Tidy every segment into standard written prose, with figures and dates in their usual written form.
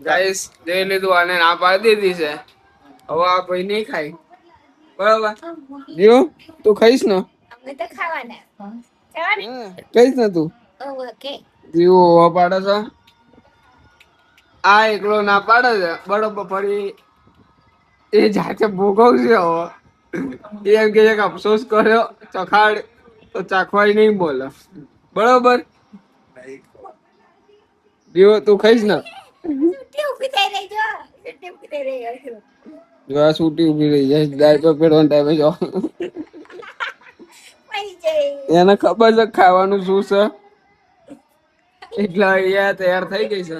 Guys જોઈ લીધું અને ના પાડી દીધી છે. હવે આ ભાઈ નહીં ખાય બરાબર. જીઓ તું ખાઈશ ને? અમે તો ખાવાના કઈશ ને તું? ઓકે જીવો પાડે છે. આ એકલો ના પાડે છે બરોબર. ફરી એ જાતે ભોગવશે. હવે એમ કે અફસોસ કર્યો ચખાડ તો ચાખવાય નહીં બોલે બરોબર. જીવો તું ખાઈશ ને? જો આ છૂટી ઉભી રહી જાય દાળ પર પેડવાનો ટાઈમે જો એને ખબર છે ખાવાનું શું છે એટલે અહીંયા તૈયાર થઈ ગઈ છે.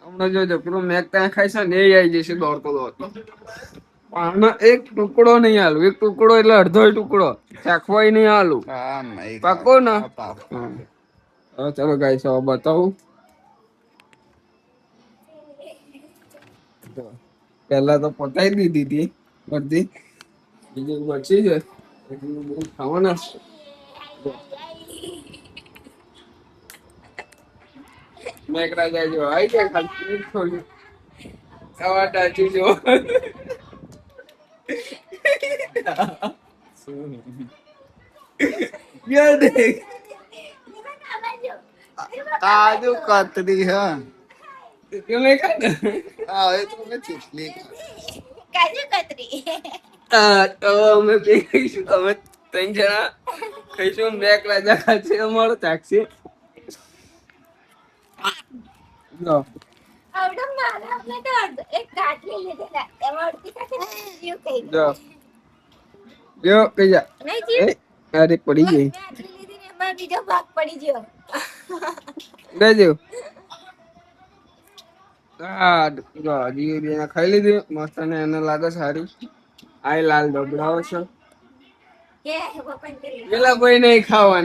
હમણાં જોજો પેલું મેક ત્યાં ખાય છે ને એ આવી જશે દોડતો દોડતો. પણ એક ટુકડો નહીં હાલું. એક ટુકડો એટલે અડધો ટુકડો ચાખવાય નહીં હાલું. પાકો ને? હા ચાલો ગાઈસ હવે બતાવું. પેલા તો પતાવી દીધી હતી બધી. બીજું બચી છે ખાવાના. મેકરા જાય જો આવી જાય ખાલી થોડી ખાવા ટાચી જો. કાજુ કતરી હા કેમ નહીં ખાય? હા એ તો નથી કાજુ કતરી તો અમે બે ખાઈશું. અમે 3 જણા ખાઈશું. મેક રાજા ખાશે અમારો ચાકશે. જો આવડો મારા આપણે તો એક કાટલી લીધેલા એમાં અડધી કાટલી જીવ કઈ જો જો કઈ જા. નહીં જીવ અરે પડી ગઈ. કાટલી લીધી ને એમાં બીજો ભાગ પડી ગયો. દેજો. હા જો હજી બેને ખાઈ લીધી મસ્ત ને એને લાગે સારી. આ લાલ ડબડાઓ છે કે પપ્પા કરી પેલા કોઈ નહીં ખાવાનું.